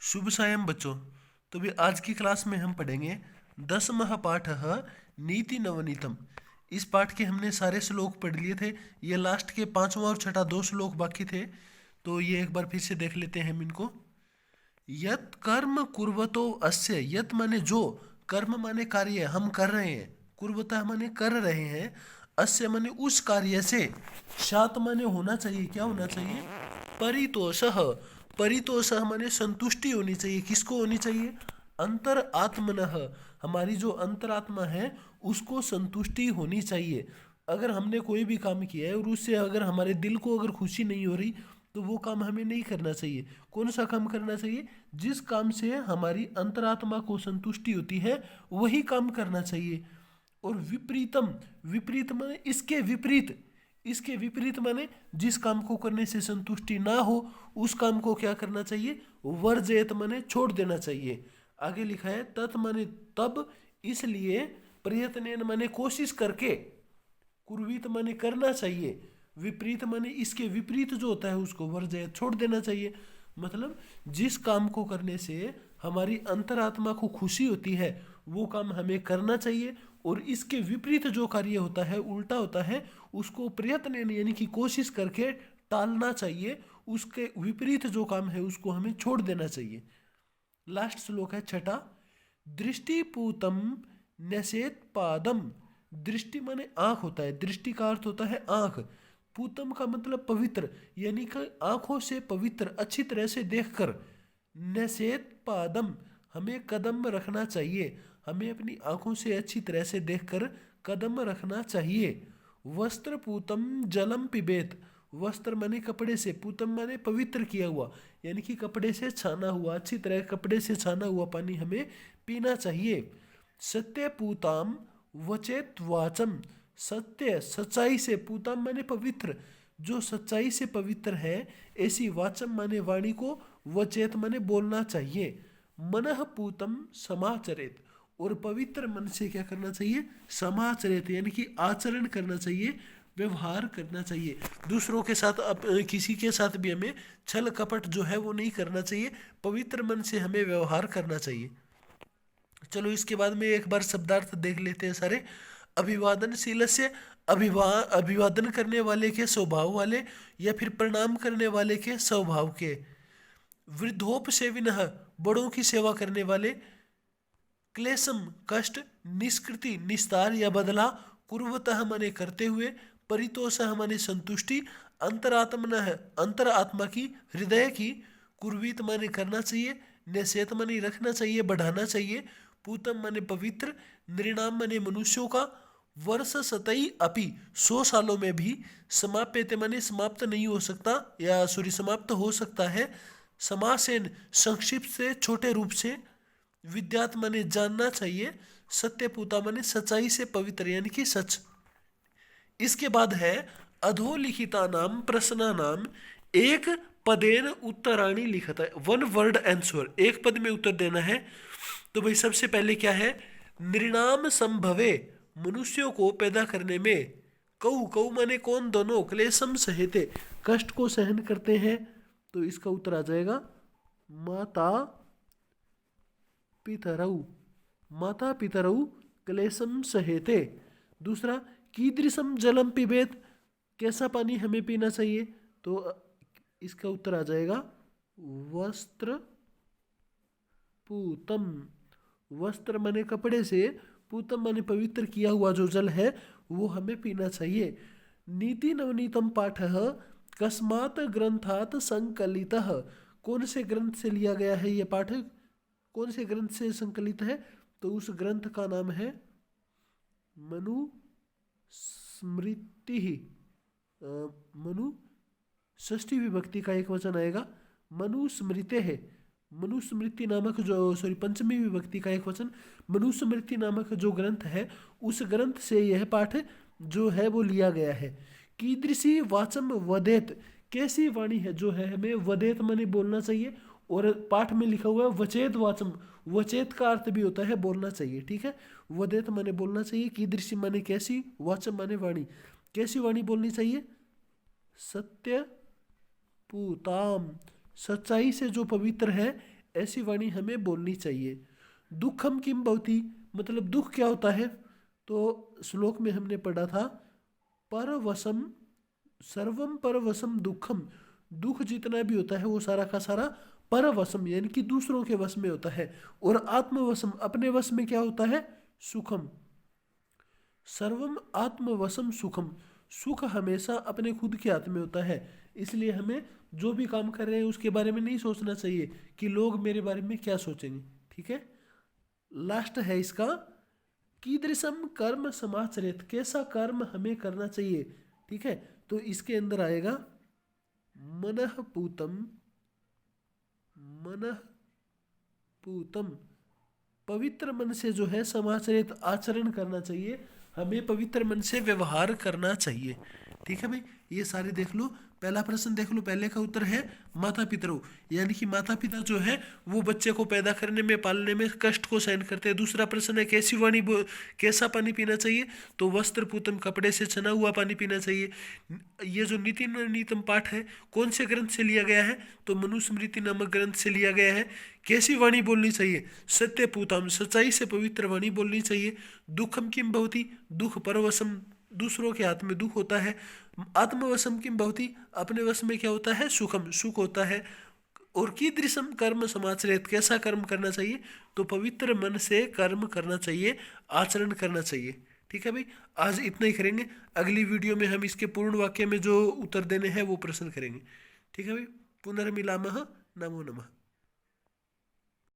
शुभ सायं बच्चों। तो भी आज की क्लास में हम पढ़ेंगे दसमः पाठः नीति नवनीतम। इस पाठ के हमने सारे श्लोक पढ़ लिए थे। ये लास्ट के पांचवा और छठा दो श्लोक बाकी थे, तो ये एक बार फिर से देख लेते हैं हम इनको। यत कर्म कुर्वतो अस्य, यत माने जो, कर्म माने कार्य हम कर रहे हैं, कुर्वता माने कर रहे हैं, अस्य माने उस कार्य से, शात माने होना चाहिए, क्या होना चाहिए, परितोषः। परितोषः माने संतुष्टि होनी चाहिए, किसको होनी चाहिए, अंतर आत्मनः, हमारी जो अंतरात्मा है उसको संतुष्टि होनी चाहिए। अगर हमने कोई भी काम किया है और उससे अगर हमारे दिल को अगर खुशी नहीं हो रही तो वो काम हमें नहीं करना चाहिए। कौन सा काम करना चाहिए, जिस काम से हमारी अंतरात्मा को संतुष्टि होती है वही काम करना चाहिए। और विपरीतम, विपरीत माने इसके विपरीत, इसके विपरीत माने जिस काम को करने से संतुष्टि ना हो उस काम को क्या करना चाहिए, वर्जेत माने छोड़ देना चाहिए। आगे लिखा है तत् माने तब, इसलिए, प्रयत्न माने कोशिश करके, कुर्वीत माने करना चाहिए, विपरीत माने इसके विपरीत जो होता है उसको वर्जयत छोड़ देना चाहिए। मतलब जिस काम को करने से हमारी अंतरात्मा को खुशी होती है वो काम हमें करना चाहिए, और इसके विपरीत जो कार्य होता है, उल्टा होता है, उसको प्रयत्न यानी कि कोशिश करके टालना चाहिए। उसके विपरीत जो काम है उसको हमें छोड़ देना चाहिए। लास्ट श्लोक है छठा, दृष्टिपूतम न्यसेत पादम। दृष्टि माने आंख होता है, दृष्टि का अर्थ होता है आंख, पूतम का मतलब पवित्र, यानी कि आंखों से पवित्र अच्छी तरह से देखकर, न्यसेत पादम हमें कदम रखना चाहिए, हमें अपनी आंखों से अच्छी तरह से देखकर कदम रखना चाहिए। वस्त्र पूतम जलम पिबेत, वस्त्र माने कपड़े से, पूतम माने पवित्र किया हुआ, यानी कि कपड़े से छाना हुआ, अच्छी तरह कपड़े से छाना हुआ पानी हमें पीना चाहिए। सत्य पूताम वचेत वाचम, सत्य सच्चाई से, पूताम माने पवित्र, जो सच्चाई से पवित्र है, ऐसी वाचम माने वाणी को, वचेत माने बोलना चाहिए। मनः पूतम समाचरित, और पवित्र मन से क्या करना चाहिए, समाचरित यानी कि आचरण करना चाहिए, व्यवहार करना चाहिए। दूसरों के साथ किसी के साथ भी हमें छल कपट जो है वो नहीं करना चाहिए, पवित्र मन से हमें व्यवहार करना चाहिए। चलो इसके बाद में एक बार शब्दार्थ देख लेते हैं सारे। अभिवादनशील से, अभिवादन करने वाले के स्वभाव वाले, या फिर प्रणाम करने वाले के स्वभाव के। वृद्धोपसेविनः, बड़ों की सेवा करने वाले। क्लेशम कष्ट, निष्कृति निस्तार या बदला, कुर्वतः माने करते हुए, परितोषः माने संतुष्टि, अंतरात्मनः अंतर आत्मा की, हृदय की, कुर्वीत माने करना चाहिए, निषेध माने रखना चाहिए, बढ़ाना चाहिए, पूतम माने पवित्र, नृणाम माने मनुष्यों का, वर्ष सतई अपि 100 सालों में भी, समाप्यते माने समाप्त नहीं हो सकता, या सॉरी समाप्त हो सकता है, समासेन संक्षिप्त से, छोटे रूप से, विद्यात माने जानना चाहिए, सत्यपूता माने सच्चाई से पवित्र यानी कि सच। इसके बाद है अधोलिखिता नाम प्रश्ना नाम एक पदेन उत्तराणी लिखता है, वन वर्ड आंसर, एक पद में उत्तर देना है। तो भाई सबसे पहले क्या है, नृणाम संभवे, मनुष्यों को पैदा करने में, कऊ, कऊ माने कौन, दोनों, क्लेशम सहेते, कष्ट को सहन करते हैं। तो इसका उत्तर आ जाएगा माता पितरऊ, माता पितरऊ क्लेशम सहेते। दूसरा, कीदृशम जलम पिबेत, कैसा पानी हमें पीना चाहिए, तो इसका उत्तर आ जाएगा वस्त्र पूतम, वस्त्र माने कपड़े से, पूतम माने पवित्र किया हुआ जो जल है वो हमें पीना चाहिए। नीति नवनीतम पाठ कस्मात् ग्रंथात् संकलितः, कौन से ग्रंथ से लिया गया है ये पाठ, कौन से ग्रंथ से संकलित है, तो उस ग्रंथ का नाम है मनु स्मृति। मनु षष्ठी विभक्ति का एक वचन आएगा, मनुस्मृते है, मनुस्मृति नामक जो, सॉरी पंचमी विभक्ति का एक वचन, मनुस्मृति नामक जो ग्रंथ है उस ग्रंथ से यह पाठ जो है वो लिया गया है। कीदृशी वाचम वदेत, कैसी वाणी है जो है हमें वदेत माने बोलना चाहिए, और पाठ में लिखा हुआ है वचेत वाचम, वचेत का अर्थ भी होता है बोलना चाहिए, ठीक है। वदेत माने बोलना चाहिए, कीदृशी माने कैसी, वाचम माने वाणी, कैसी वाणी बोलनी चाहिए, सत्य पूताम, सच्चाई से जो पवित्र है, ऐसी वाणी हमें बोलनी चाहिए। दुखम किम भवति, मतलब दुख क्या होता है? तो श्लोक में हमने पढ़ा था परवशम, सर्वम परवशम दुखम, दुख जितना भी होता है वो सारा का सारा परवशम यानी कि दूसरों के वश में होता है। और आत्मवशम, अपने वश में क्या होता है? सुखम। सर्वम आत्मवशम सुखम, सुख हमेशा अपने खुद के हाथ में होता है। इसलिए हमें जो भी काम कर रहे हैं उसके बारे में नहीं सोचना चाहिए कि लोग मेरे बारे में क्या सोचेंगे। ठीक है, लास्ट है इसका कीदृशम कर्म समाचरेत, कैसा कर्म हमें करना चाहिए। ठीक है, तो इसके अंदर आएगा मनः पूतम, मनः पूतम, पवित्र मन से जो है समाचरित आचरण करना चाहिए, हमें पवित्र मन से व्यवहार करना चाहिए। ठीक है भाई, ये सारे देख लो। पहला प्रश्न देख लो, पहले का उत्तर है माता पितरों, यानी कि माता पिता जो है वो बच्चे को पैदा करने में, पालने में कष्ट को सहन करते हैं। दूसरा प्रश्न है कैसी वाणी, कैसा पानी पीना चाहिए? तो वस्त्र पूतम, कपड़े से छना हुआ पानी पीना चाहिए। ये जो नीति नीतम पाठ है कौन से ग्रंथ से लिया गया है? तो मनुस्मृति नामक ग्रंथ से लिया गया है। कैसी वाणी बोलनी चाहिए? सत्य पूतम, सच्चाई से पवित्र वाणी बोलनी चाहिए। दुखम किम भवति, दुख परवशम, दूसरों के हाथ में दुख होता है। आत्मवशम किम भवति, अपने वश में क्या होता है? सुखम, सुख होता है। और कीदृशम कर्म समाचरेत, कैसा कर्म करना चाहिए? तो पवित्र मन से कर्म करना चाहिए, आचरण करना चाहिए। ठीक है भाई, आज इतना ही करेंगे। अगली वीडियो में हम इसके पूर्ण वाक्य में जो उत्तर देने हैं वो प्रश्न करेंगे। ठीक है भाई, पुनर्मिलामः, नमो नमः।